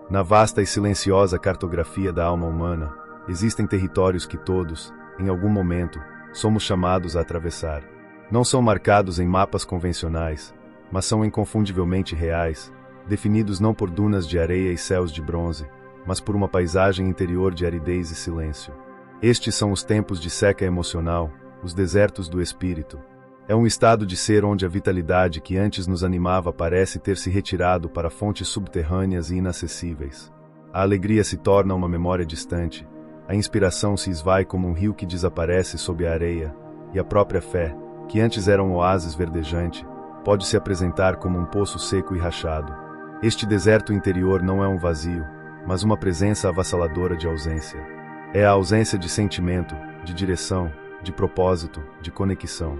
Na vasta e silenciosa cartografia da alma humana, existem territórios que todos, em algum momento, somos chamados a atravessar. Não são marcados em mapas convencionais, mas são inconfundivelmente reais, definidos não por dunas de areia e céus de bronze, mas por uma paisagem interior de aridez e silêncio. Estes são os tempos de seca emocional, os desertos do espírito. É um estado de ser onde a vitalidade que antes nos animava parece ter se retirado para fontes subterrâneas e inacessíveis. A alegria se torna uma memória distante, a inspiração se esvai como um rio que desaparece sob a areia, e a própria fé, que antes era um oásis verdejante, pode se apresentar como um poço seco e rachado. Este deserto interior não é um vazio, mas uma presença avassaladora de ausência. É a ausência de sentimento, de direção, de propósito, de conexão.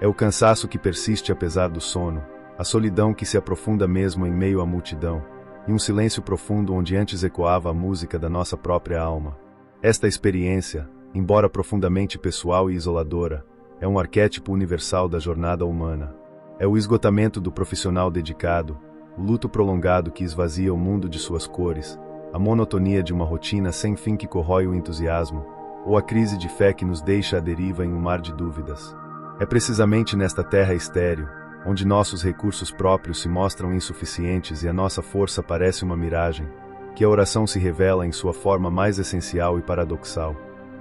É o cansaço que persiste apesar do sono, a solidão que se aprofunda mesmo em meio à multidão, e um silêncio profundo onde antes ecoava a música da nossa própria alma. Esta experiência, embora profundamente pessoal e isoladora, é um arquétipo universal da jornada humana. É o esgotamento do profissional dedicado, o luto prolongado que esvazia o mundo de suas cores, a monotonia de uma rotina sem fim que corrói o entusiasmo, ou a crise de fé que nos deixa à deriva em um mar de dúvidas. É precisamente nesta terra estéril, onde nossos recursos próprios se mostram insuficientes e a nossa força parece uma miragem, que a oração se revela em sua forma mais essencial e paradoxal,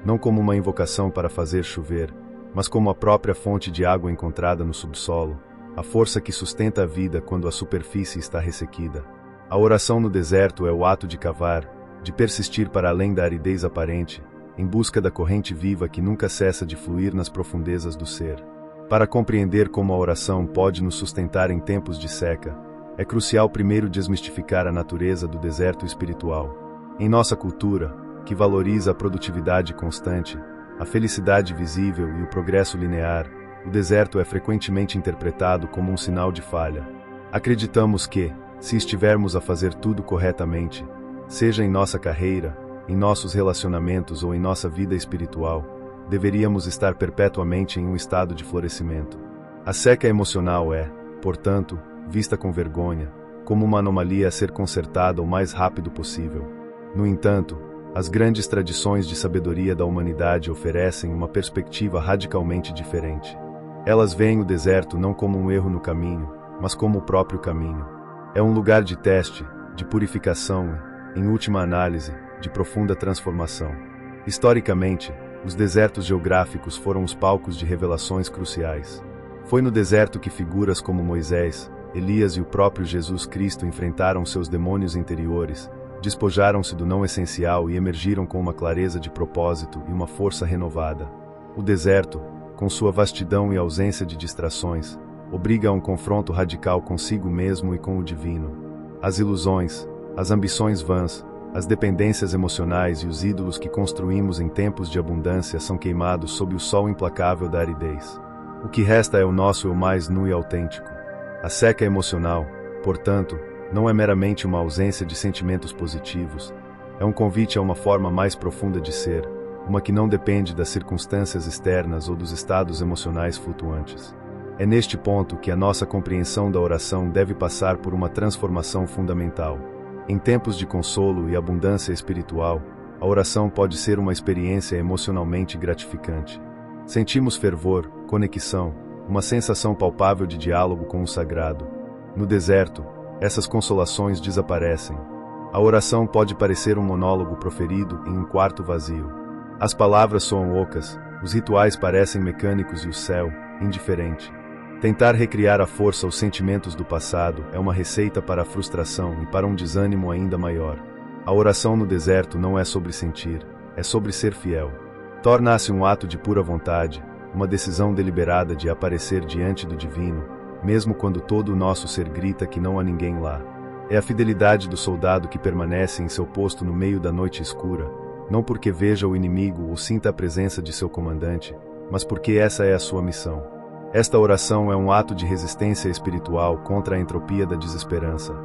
não como uma invocação para fazer chover, mas como a própria fonte de água encontrada no subsolo, a força que sustenta a vida quando a superfície está ressequida. A oração no deserto é o ato de cavar, de persistir para além da aridez aparente, em busca da corrente viva que nunca cessa de fluir nas profundezas do ser. Para compreender como a oração pode nos sustentar em tempos de seca, é crucial primeiro desmistificar a natureza do deserto espiritual. Em nossa cultura, que valoriza a produtividade constante, a felicidade visível e o progresso linear, o deserto é frequentemente interpretado como um sinal de falha. Acreditamos que, se estivermos a fazer tudo corretamente, seja em nossa carreira, em nossos relacionamentos ou em nossa vida espiritual, deveríamos estar perpetuamente em um estado de florescimento. A seca emocional é, portanto, vista com vergonha, como uma anomalia a ser consertada o mais rápido possível. No entanto, as grandes tradições de sabedoria da humanidade oferecem uma perspectiva radicalmente diferente. Elas veem o deserto não como um erro no caminho, mas como o próprio caminho. É um lugar de teste, de purificação e, em última análise, de profunda transformação. Historicamente, os desertos geográficos foram os palcos de revelações cruciais. Foi no deserto que figuras como Moisés, Elias e o próprio Jesus Cristo enfrentaram seus demônios interiores, despojaram-se do não essencial e emergiram com uma clareza de propósito e uma força renovada. O deserto, com sua vastidão e ausência de distrações, obriga a um confronto radical consigo mesmo e com o divino. As ilusões, as ambições vãs, as dependências emocionais e os ídolos que construímos em tempos de abundância são queimados sob o sol implacável da aridez. O que resta é o nosso eu mais nu e autêntico. A seca emocional, portanto, não é meramente uma ausência de sentimentos positivos, é um convite a uma forma mais profunda de ser, uma que não depende das circunstâncias externas ou dos estados emocionais flutuantes. É neste ponto que a nossa compreensão da oração deve passar por uma transformação fundamental. Em tempos de consolo e abundância espiritual, a oração pode ser uma experiência emocionalmente gratificante. Sentimos fervor, conexão, uma sensação palpável de diálogo com o sagrado. No deserto, essas consolações desaparecem. A oração pode parecer um monólogo proferido em um quarto vazio. As palavras soam ocas, os rituais parecem mecânicos e o céu, indiferente. Tentar recriar à força os sentimentos do passado é uma receita para a frustração e para um desânimo ainda maior. A oração no deserto não é sobre sentir, é sobre ser fiel. Torna-se um ato de pura vontade, uma decisão deliberada de aparecer diante do divino, mesmo quando todo o nosso ser grita que não há ninguém lá. É a fidelidade do soldado que permanece em seu posto no meio da noite escura, não porque veja o inimigo ou sinta a presença de seu comandante, mas porque essa é a sua missão. Esta oração é um ato de resistência espiritual contra a entropia da desesperança.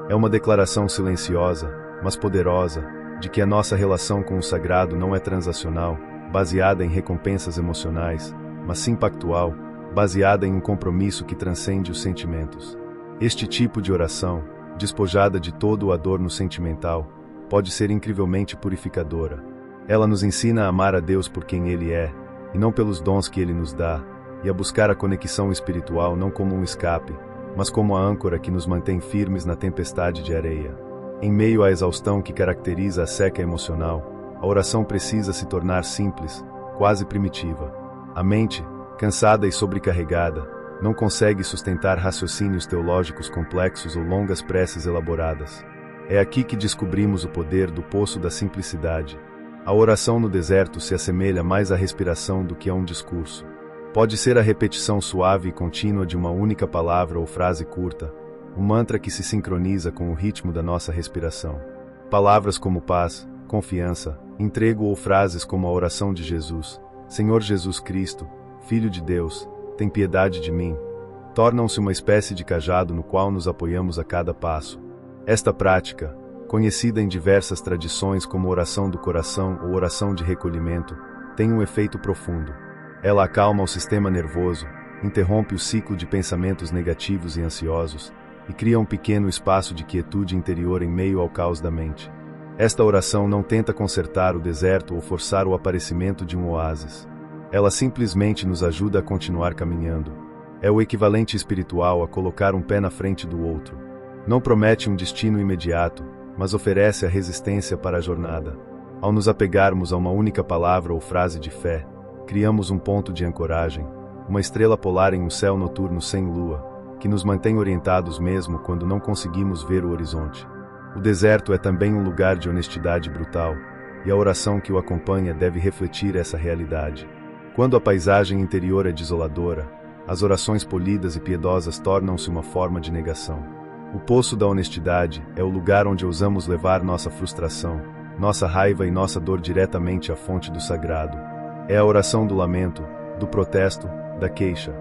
É uma declaração silenciosa, mas poderosa, de que a nossa relação com o sagrado não é transacional, baseada em recompensas emocionais, mas sim pactual, baseada em um compromisso que transcende os sentimentos. Este tipo de oração, despojada de todo o adorno sentimental, pode ser incrivelmente purificadora. Ela nos ensina a amar a Deus por quem Ele é, e não pelos dons que Ele nos dá, e a buscar a conexão espiritual não como um escape, mas como a âncora que nos mantém firmes na tempestade de areia. Em meio à exaustão que caracteriza a seca emocional, a oração precisa se tornar simples, quase primitiva. A mente, cansada e sobrecarregada, não consegue sustentar raciocínios teológicos complexos ou longas preces elaboradas. É aqui que descobrimos o poder do poço da simplicidade. A oração no deserto se assemelha mais à respiração do que a um discurso. Pode ser a repetição suave e contínua de uma única palavra ou frase curta, um mantra que se sincroniza com o ritmo da nossa respiração. Palavras como paz, confiança, entrego ou frases como a oração de Jesus, Senhor Jesus Cristo, Filho de Deus, tem piedade de mim, tornam-se uma espécie de cajado no qual nos apoiamos a cada passo. Esta prática, conhecida em diversas tradições como oração do coração ou oração de recolhimento, tem um efeito profundo. Ela acalma o sistema nervoso, interrompe o ciclo de pensamentos negativos e ansiosos, e cria um pequeno espaço de quietude interior em meio ao caos da mente. Esta oração não tenta consertar o deserto ou forçar o aparecimento de um oásis. Ela simplesmente nos ajuda a continuar caminhando. É o equivalente espiritual a colocar um pé na frente do outro. Não promete um destino imediato, mas oferece a resistência para a jornada. Ao nos apegarmos a uma única palavra ou frase de fé, criamos um ponto de ancoragem, uma estrela polar em um céu noturno sem lua, que nos mantém orientados mesmo quando não conseguimos ver o horizonte. O deserto é também um lugar de honestidade brutal, e a oração que o acompanha deve refletir essa realidade. Quando a paisagem interior é desoladora, as orações polidas e piedosas tornam-se uma forma de negação. O poço da honestidade é o lugar onde ousamos levar nossa frustração, nossa raiva e nossa dor diretamente à fonte do sagrado. É a oração do lamento, do protesto, da queixa.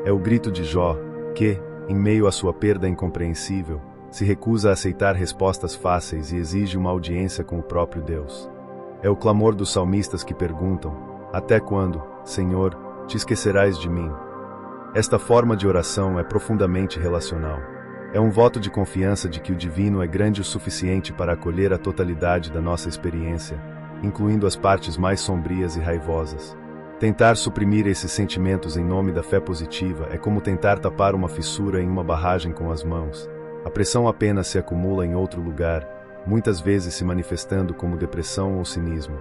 É o grito de Jó, que, em meio à sua perda incompreensível, se recusa a aceitar respostas fáceis e exige uma audiência com o próprio Deus. É o clamor dos salmistas que perguntam: até quando, Senhor, te esquecerás de mim? Esta forma de oração é profundamente relacional. É um voto de confiança de que o divino é grande o suficiente para acolher a totalidade da nossa experiência, incluindo as partes mais sombrias e raivosas. Tentar suprimir esses sentimentos em nome da fé positiva é como tentar tapar uma fissura em uma barragem com as mãos. A pressão apenas se acumula em outro lugar, muitas vezes se manifestando como depressão ou cinismo.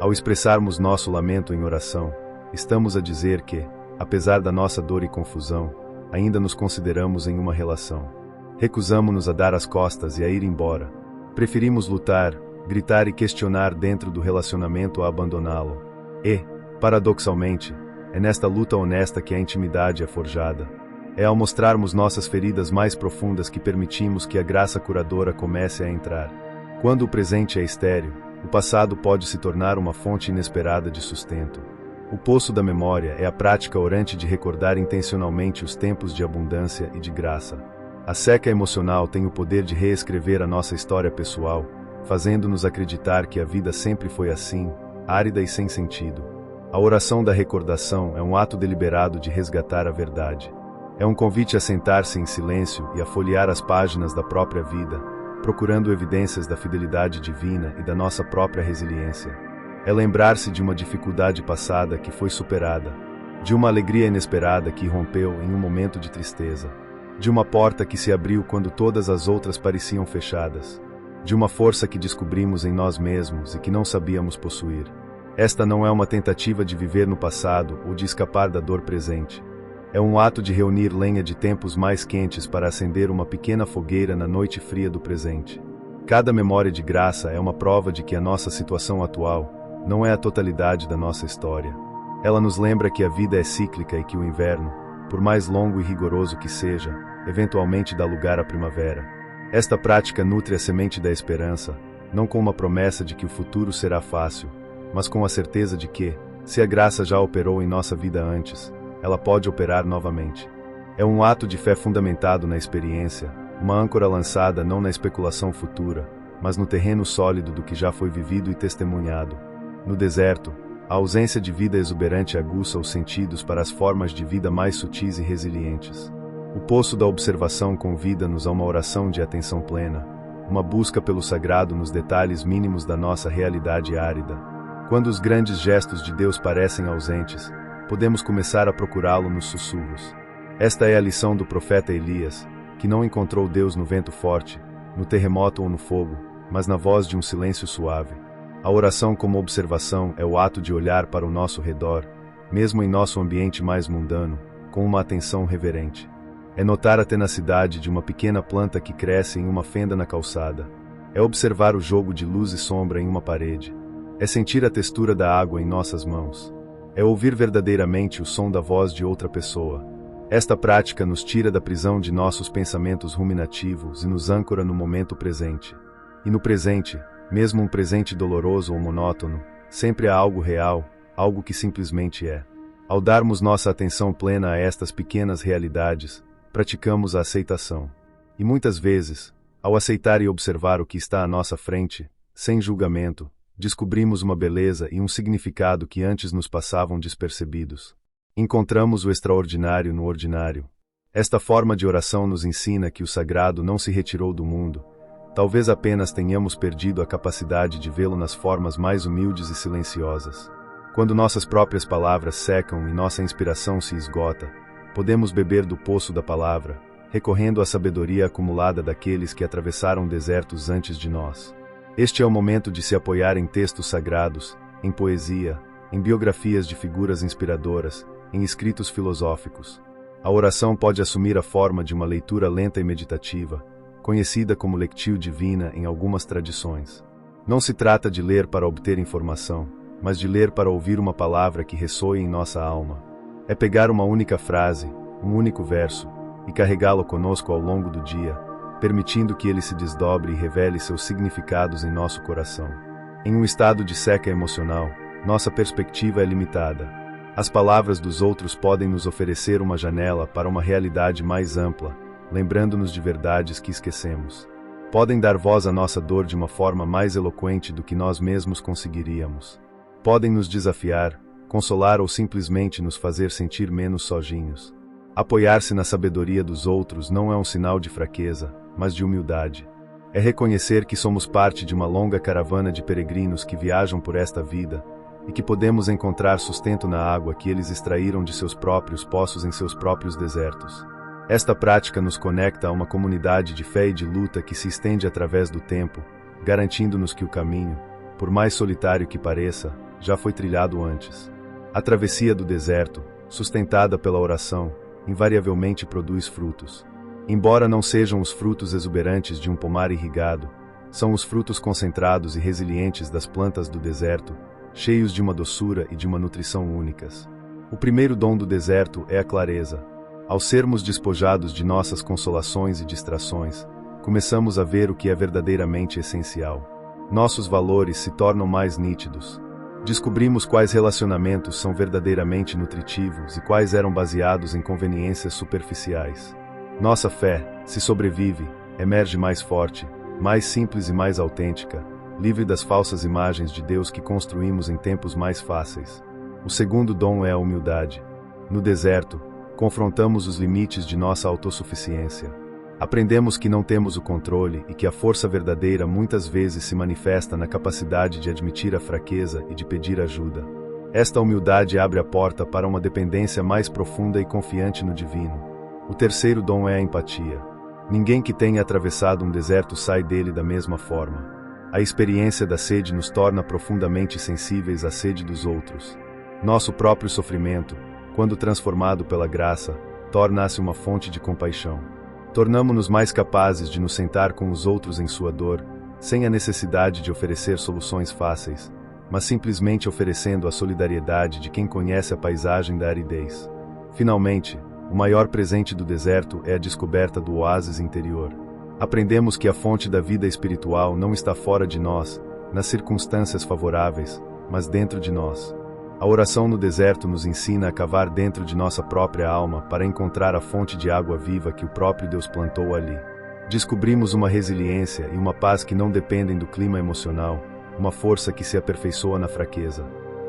Ao expressarmos nosso lamento em oração, estamos a dizer que, apesar da nossa dor e confusão, ainda nos consideramos em uma relação. Recusamo-nos a dar as costas e a ir embora. Preferimos lutar, gritar e questionar dentro do relacionamento a abandoná-lo. E, paradoxalmente, é nesta luta honesta que a intimidade é forjada. É ao mostrarmos nossas feridas mais profundas que permitimos que a graça curadora comece a entrar. Quando o presente é estéril, o passado pode se tornar uma fonte inesperada de sustento. O poço da memória é a prática orante de recordar intencionalmente os tempos de abundância e de graça. A seca emocional tem o poder de reescrever a nossa história pessoal, fazendo-nos acreditar que a vida sempre foi assim, árida e sem sentido. A oração da recordação é um ato deliberado de resgatar a verdade. É um convite a sentar-se em silêncio e a folhear as páginas da própria vida, procurando evidências da fidelidade divina e da nossa própria resiliência. É lembrar-se de uma dificuldade passada que foi superada, de uma alegria inesperada que irrompeu em um momento de tristeza, de uma porta que se abriu quando todas as outras pareciam fechadas, de uma força que descobrimos em nós mesmos e que não sabíamos possuir. Esta não é uma tentativa de viver no passado ou de escapar da dor presente. É um ato de reunir lenha de tempos mais quentes para acender uma pequena fogueira na noite fria do presente. Cada memória de graça é uma prova de que a nossa situação atual não é a totalidade da nossa história. Ela nos lembra que a vida é cíclica e que o inverno, por mais longo e rigoroso que seja, eventualmente dá lugar à primavera. Esta prática nutre a semente da esperança, não com uma promessa de que o futuro será fácil, mas com a certeza de que, se a graça já operou em nossa vida antes, ela pode operar novamente. É um ato de fé fundamentado na experiência, uma âncora lançada não na especulação futura, mas no terreno sólido do que já foi vivido e testemunhado. No deserto, a ausência de vida exuberante aguça os sentidos para as formas de vida mais sutis e resilientes. O poço da observação convida-nos a uma oração de atenção plena, uma busca pelo sagrado nos detalhes mínimos da nossa realidade árida. Quando os grandes gestos de Deus parecem ausentes, podemos começar a procurá-lo nos sussurros. Esta é a lição do profeta Elias, que não encontrou Deus no vento forte, no terremoto ou no fogo, mas na voz de um silêncio suave. A oração como observação é o ato de olhar para o nosso redor, mesmo em nosso ambiente mais mundano, com uma atenção reverente. É notar a tenacidade de uma pequena planta que cresce em uma fenda na calçada. É observar o jogo de luz e sombra em uma parede. É sentir a textura da água em nossas mãos. É ouvir verdadeiramente o som da voz de outra pessoa. Esta prática nos tira da prisão de nossos pensamentos ruminativos e nos âncora no momento presente. E no presente, mesmo um presente doloroso ou monótono, sempre há algo real, algo que simplesmente é. Ao darmos nossa atenção plena a estas pequenas realidades, praticamos a aceitação. E muitas vezes, ao aceitar e observar o que está à nossa frente, sem julgamento, descobrimos uma beleza e um significado que antes nos passavam despercebidos. Encontramos o extraordinário no ordinário. Esta forma de oração nos ensina que o sagrado não se retirou do mundo. Talvez apenas tenhamos perdido a capacidade de vê-lo nas formas mais humildes e silenciosas. Quando nossas próprias palavras secam e nossa inspiração se esgota, podemos beber do poço da palavra, recorrendo à sabedoria acumulada daqueles que atravessaram desertos antes de nós. Este é o momento de se apoiar em textos sagrados, em poesia, em biografias de figuras inspiradoras, em escritos filosóficos. A oração pode assumir a forma de uma leitura lenta e meditativa, conhecida como lectio divina em algumas tradições. Não se trata de ler para obter informação, mas de ler para ouvir uma palavra que ressoe em nossa alma. É pegar uma única frase, um único verso, e carregá-lo conosco ao longo do dia, permitindo que ele se desdobre e revele seus significados em nosso coração. Em um estado de seca emocional, nossa perspectiva é limitada. As palavras dos outros podem nos oferecer uma janela para uma realidade mais ampla, lembrando-nos de verdades que esquecemos. Podem dar voz à nossa dor de uma forma mais eloquente do que nós mesmos conseguiríamos. Podem nos desafiar, consolar ou simplesmente nos fazer sentir menos sozinhos. Apoiar-se na sabedoria dos outros não é um sinal de fraqueza, mas de humildade. É reconhecer que somos parte de uma longa caravana de peregrinos que viajam por esta vida, e que podemos encontrar sustento na água que eles extraíram de seus próprios poços em seus próprios desertos. Esta prática nos conecta a uma comunidade de fé e de luta que se estende através do tempo, garantindo-nos que o caminho, por mais solitário que pareça, já foi trilhado antes. A travessia do deserto, sustentada pela oração, invariavelmente produz frutos. Embora não sejam os frutos exuberantes de um pomar irrigado, são os frutos concentrados e resilientes das plantas do deserto, cheios de uma doçura e de uma nutrição únicas. O primeiro dom do deserto é a clareza. Ao sermos despojados de nossas consolações e distrações, começamos a ver o que é verdadeiramente essencial. Nossos valores se tornam mais nítidos. Descobrimos quais relacionamentos são verdadeiramente nutritivos e quais eram baseados em conveniências superficiais. Nossa fé, se sobrevive, emerge mais forte, mais simples e mais autêntica, livre das falsas imagens de Deus que construímos em tempos mais fáceis. O segundo dom é a humildade. No deserto, confrontamos os limites de nossa autossuficiência. Aprendemos que não temos o controle e que a força verdadeira muitas vezes se manifesta na capacidade de admitir a fraqueza e de pedir ajuda. Esta humildade abre a porta para uma dependência mais profunda e confiante no divino. O terceiro dom é a empatia. Ninguém que tenha atravessado um deserto sai dele da mesma forma. A experiência da sede nos torna profundamente sensíveis à sede dos outros. Nosso próprio sofrimento, quando transformado pela graça, torna-se uma fonte de compaixão. Tornamo-nos mais capazes de nos sentar com os outros em sua dor, sem a necessidade de oferecer soluções fáceis, mas simplesmente oferecendo a solidariedade de quem conhece a paisagem da aridez. Finalmente, o maior presente do deserto é a descoberta do oásis interior. Aprendemos que a fonte da vida espiritual não está fora de nós, nas circunstâncias favoráveis, mas dentro de nós. A oração no deserto nos ensina a cavar dentro de nossa própria alma para encontrar a fonte de água viva que o próprio Deus plantou ali. Descobrimos uma resiliência e uma paz que não dependem do clima emocional, uma força que se aperfeiçoa na fraqueza.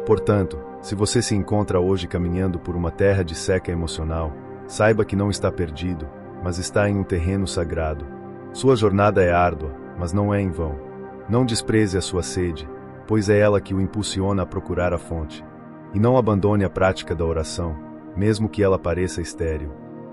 Portanto, se você se encontra hoje caminhando por uma terra de seca emocional, Saiba que não está perdido, mas está em um terreno sagrado. Sua jornada é árdua, mas não é em vão. Não despreze a sua sede, pois é ela que o impulsiona a procurar a fonte. E não abandone a prática da oração, mesmo que ela pareça estéril.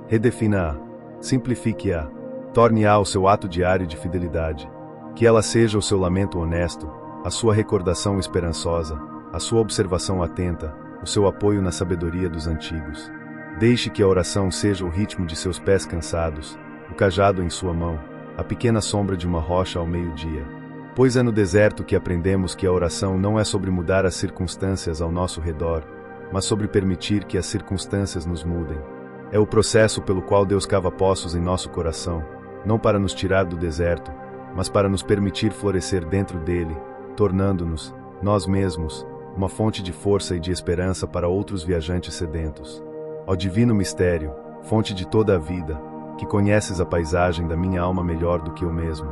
Redefina-a, simplifique-a, torne-a o seu ato diário de fidelidade. Que ela seja o seu lamento honesto, a sua recordação esperançosa, a sua observação atenta, o seu apoio na sabedoria dos antigos. Deixe que a oração seja o ritmo de seus pés cansados, o cajado em sua mão, a pequena sombra de uma rocha ao meio-dia. Pois é no deserto que aprendemos que a oração não é sobre mudar as circunstâncias ao nosso redor, mas sobre permitir que as circunstâncias nos mudem. É o processo pelo qual Deus cava poços em nosso coração, não para nos tirar do deserto, mas para nos permitir florescer dentro dele, tornando-nos, nós mesmos, uma fonte de força e de esperança para outros viajantes sedentos. Ó divino mistério, fonte de toda a vida, que conheces a paisagem da minha alma melhor do que eu mesmo.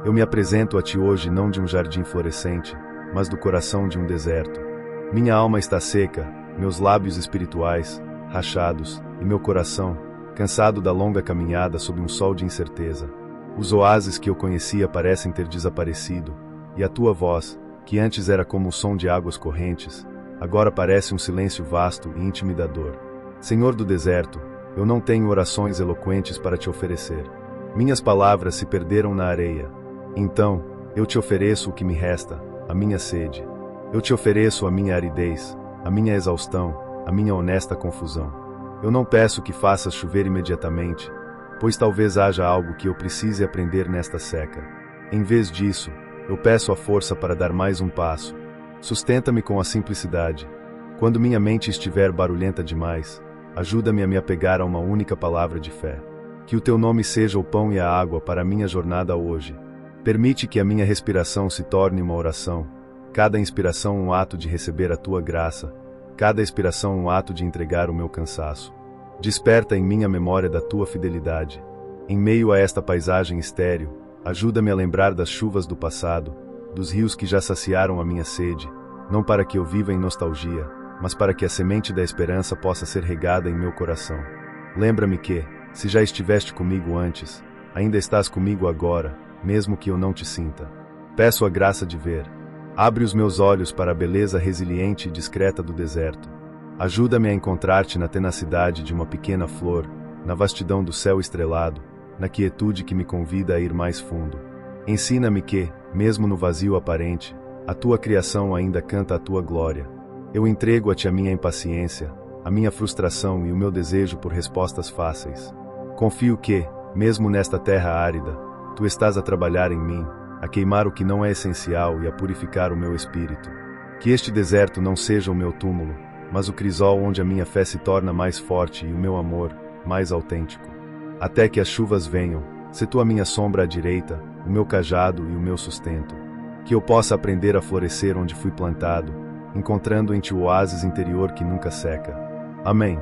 Eu me apresento a ti hoje não de um jardim florescente, mas do coração de um deserto. Minha alma está seca, meus lábios espirituais, rachados, e meu coração, cansado da longa caminhada sob um sol de incerteza. Os oásis que eu conhecia parecem ter desaparecido, e a tua voz, que antes era como o som de águas correntes, agora parece um silêncio vasto e intimidador. Senhor do deserto, eu não tenho orações eloquentes para te oferecer. Minhas palavras se perderam na areia. Então, eu te ofereço o que me resta, a minha sede. Eu te ofereço a minha aridez, a minha exaustão, a minha honesta confusão. Eu não peço que faças chover imediatamente, pois talvez haja algo que eu precise aprender nesta seca. Em vez disso, eu peço a força para dar mais um passo. Sustenta-me com a simplicidade. Quando minha mente estiver barulhenta demais, ajuda-me a me apegar a uma única palavra de fé. Que o teu nome seja o pão e a água para a minha jornada hoje. Permite que a minha respiração se torne uma oração, cada inspiração um ato de receber a tua graça, cada expiração um ato de entregar o meu cansaço. Desperta em mim a memória da tua fidelidade. Em meio a esta paisagem estéril, ajuda-me a lembrar das chuvas do passado, dos rios que já saciaram a minha sede, não para que eu viva em nostalgia, mas para que a semente da esperança possa ser regada em meu coração. Lembra-me que, se já estiveste comigo antes, ainda estás comigo agora, mesmo que eu não te sinta. Peço a graça de ver. Abre os meus olhos para a beleza resiliente e discreta do deserto. Ajuda-me a encontrar-te na tenacidade de uma pequena flor, na vastidão do céu estrelado, na quietude que me convida a ir mais fundo. Ensina-me que, mesmo no vazio aparente, a tua criação ainda canta a tua glória. Eu entrego a ti a minha impaciência, a minha frustração e o meu desejo por respostas fáceis. Confio que, mesmo nesta terra árida, tu estás a trabalhar em mim, a queimar o que não é essencial e a purificar o meu espírito. Que este deserto não seja o meu túmulo, mas o crisol onde a minha fé se torna mais forte e o meu amor, mais autêntico. Até que as chuvas venham, se tu a minha sombra à direita, o meu cajado e o meu sustento. Que eu possa aprender a florescer onde fui plantado, encontrando em ti o oásis interior que nunca seca. Amém.